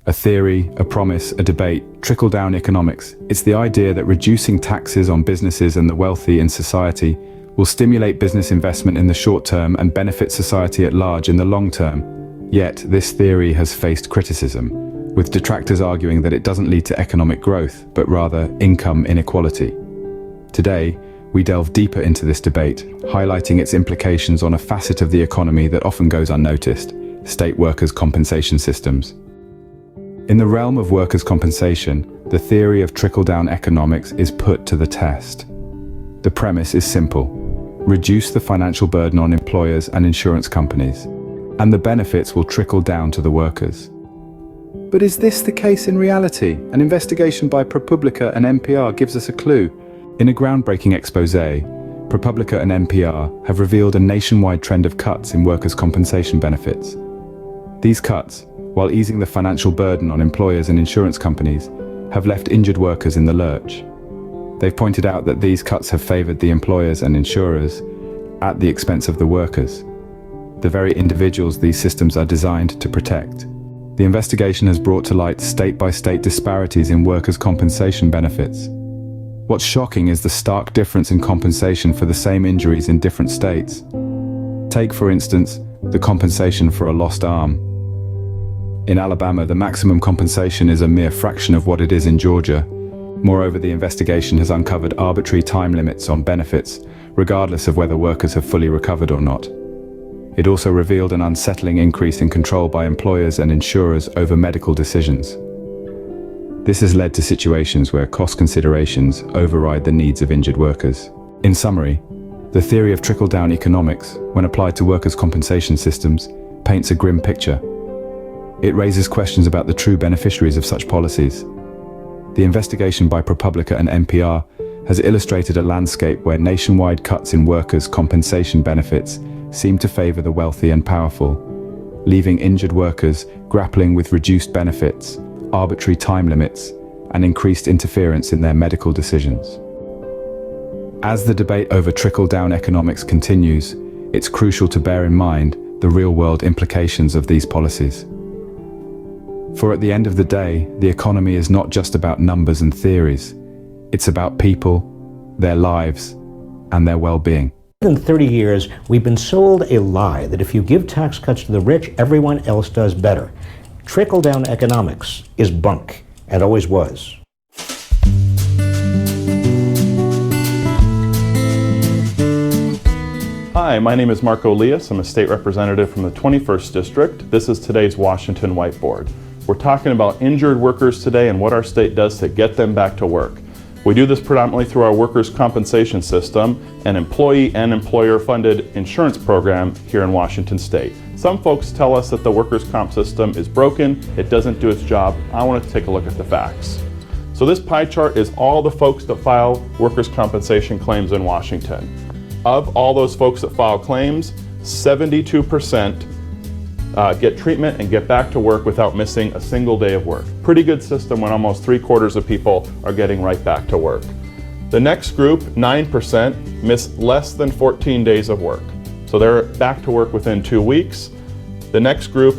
A theory, a promise, a debate, trickle-down economics. It's the idea that reducing taxes on businesses and the wealthy in society will stimulate business investment in the short term and benefit society at large in the long term. Yet, this theory has faced criticism, with detractors arguing that it doesn't lead to economic growth, but rather income inequality. Today, we delve deeper into this debate, highlighting its implications on a facet of the economy that often goes unnoticed: state workers' compensation systems. In the realm of workers' compensation, the theory of trickle-down economics is put to the test. The premise is simple: reduce the financial burden on employers and insurance companies, and the benefits will trickle down to the workers. But is this the case in reality? An investigation by ProPublica and NPR gives us a clue. In a groundbreaking exposé, ProPublica and NPR have revealed a nationwide trend of cuts in workers' compensation benefits. These cuts, while easing the financial burden on employers and insurance companies, have left injured workers in the lurch. They've pointed out that these cuts have favored the employers and insurers at the expense of the workers, the very individuals these systems are designed to protect. The investigation has brought to light state-by-state disparities in workers' compensation benefits. What's shocking is the stark difference in compensation for the same injuries in different states. Take, for instance, the compensation for a lost arm. In Alabama, the maximum compensation is a mere fraction of what it is in Georgia. Moreover, the investigation has uncovered arbitrary time limits on benefits, regardless of whether workers have fully recovered or not. It also revealed an unsettling increase in control by employers and insurers over medical decisions. This has led to situations where cost considerations override the needs of injured workers. In summary, the theory of trickle-down economics, when applied to workers' compensation systems, paints a grim picture. It raises questions about the true beneficiaries of such policies. The investigation by ProPublica and NPR has illustrated a landscape where nationwide cuts in workers' compensation benefits seem to favor the wealthy and powerful, leaving injured workers grappling with reduced benefits, arbitrary time limits, and increased interference in their medical decisions. As the debate over trickle-down economics continues, it's crucial to bear in mind the real-world implications of these policies. For at the end of the day, the economy is not just about numbers and theories. It's about people, their lives, and their well-being. In 30 years, we've been sold a lie that if you give tax cuts to the rich, everyone else does better. Trickle-down economics is bunk, and always was. Hi, my name is Marko Liias. I'm a state representative from the 21st District. This is today's Washington Whiteboard. We're talking about injured workers today and what our state does to get them back to work. We do this predominantly through our workers' compensation system, an employee and employer-funded insurance program here in Washington State. Some folks tell us that the workers' comp system is broken, it doesn't do its job. I want to take a look at the facts. So this pie chart is all the folks that file workers' compensation claims in Washington. Of all those folks that file claims, 72% get treatment and get back to work without missing a single day of work. Pretty good system when almost 3/4 of people are getting right back to work. The next group, 9%, miss less than 14 days of work. So they're back to work within 2 weeks. The next group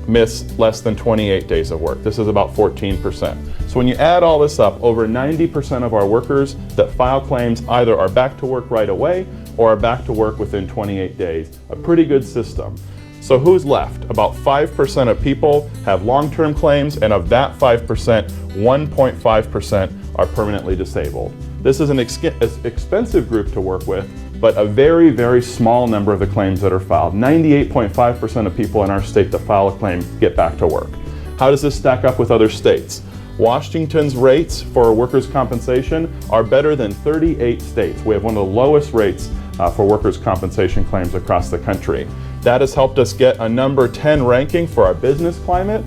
miss less than 28 days of work. This is about 14%. So when you add all this up, over 90% of our workers that file claims either are back to work right away or are back to work within 28 days. A pretty good system. So who's left? About 5% of people have long-term claims, and of that 5%, 1.5% are permanently disabled. This is an expensive group to work with, but a very, very small number of the claims that are filed. 98.5% of people in our state that file a claim get back to work. How does this stack up with other states? Washington's rates for workers' compensation are better than 38 states. We have one of the lowest rates for workers' compensation claims across the country. That has helped us get a number 10 ranking for our business climate,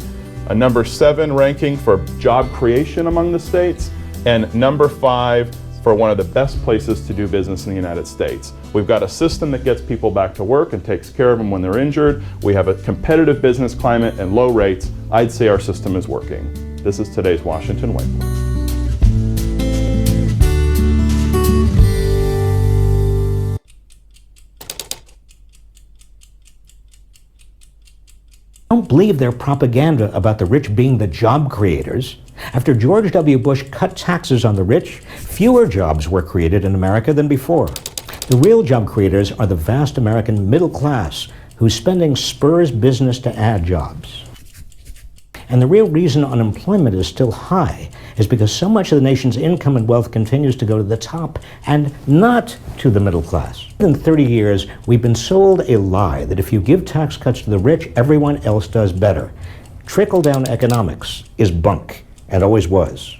a number 7 ranking for job creation among the states, and number 5 for one of the best places to do business in the United States. We've got a system that gets people back to work and takes care of them when they're injured. We have a competitive business climate and low rates. I'd say our system is working. This is today's Washington Whiteboard. Don't believe their propaganda about the rich being the job creators. After George W. Bush cut taxes on the rich, fewer jobs were created in America than before. The real job creators are the vast American middle class, whose spending spurs business to add jobs. And the real reason unemployment is still high is because so much of the nation's income and wealth continues to go to the top and not to the middle class. In 30 years, we've been sold a lie that if you give tax cuts to the rich, everyone else does better. Trickle-down economics is bunk, and always was.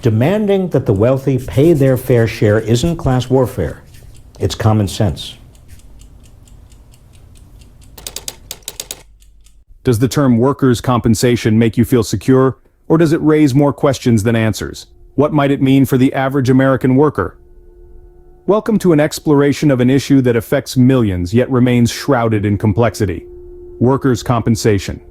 Demanding that the wealthy pay their fair share isn't class warfare. It's common sense. Does the term workers' compensation make you feel secure, or does it raise more questions than answers? What might it mean for the average American worker? Welcome to an exploration of an issue that affects millions yet remains shrouded in complexity. Workers' compensation.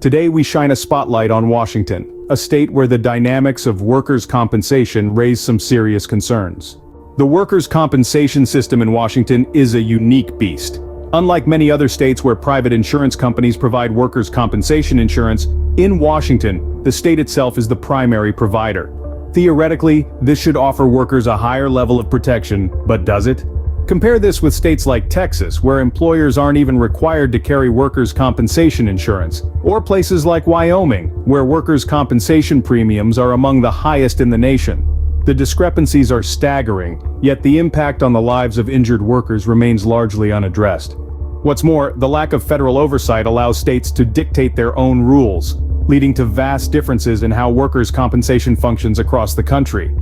Today we shine a spotlight on Washington, a state where the dynamics of workers' compensation raise some serious concerns. The workers' compensation system in Washington is a unique beast. Unlike many other states where private insurance companies provide workers' compensation insurance, in Washington, the state itself is the primary provider. Theoretically, this should offer workers a higher level of protection, but does it? Compare this with states like Texas, where employers aren't even required to carry workers' compensation insurance, or places like Wyoming, where workers' compensation premiums are among the highest in the nation. The discrepancies are staggering, yet the impact on the lives of injured workers remains largely unaddressed. What's more, the lack of federal oversight allows states to dictate their own rules, leading to vast differences in how workers' compensation functions across the country.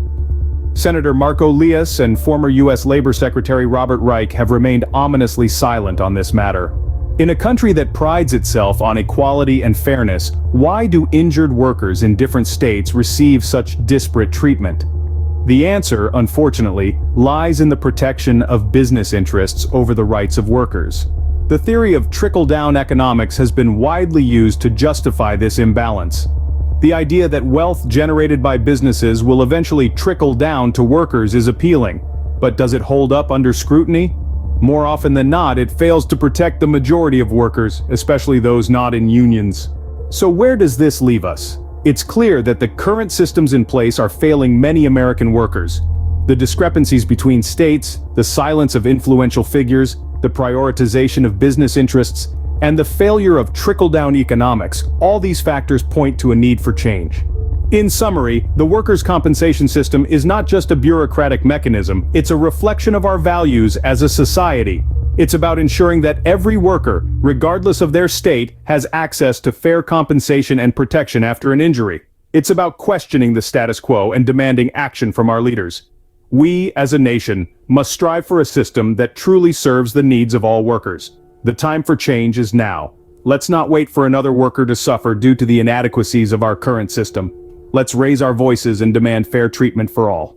Senator Marko Liias and former U.S. Labor Secretary Robert Reich have remained ominously silent on this matter. In a country that prides itself on equality and fairness, why do injured workers in different states receive such disparate treatment? The answer, unfortunately, lies in the protection of business interests over the rights of workers. The theory of trickle-down economics has been widely used to justify this imbalance. The idea that wealth generated by businesses will eventually trickle down to workers is appealing, but does it hold up under scrutiny? More often than not, it fails to protect the majority of workers, especially those not in unions. So where does this leave us? It's clear that the current systems in place are failing many American workers. The discrepancies between states, the silence of influential figures, the prioritization of business interests, and the failure of trickle-down economics, all these factors point to a need for change. In summary, the workers' compensation system is not just a bureaucratic mechanism, it's a reflection of our values as a society. It's about ensuring that every worker, regardless of their state, has access to fair compensation and protection after an injury. It's about questioning the status quo and demanding action from our leaders. We, as a nation, must strive for a system that truly serves the needs of all workers. The time for change is now. Let's not wait for another worker to suffer due to the inadequacies of our current system. Let's raise our voices and demand fair treatment for all.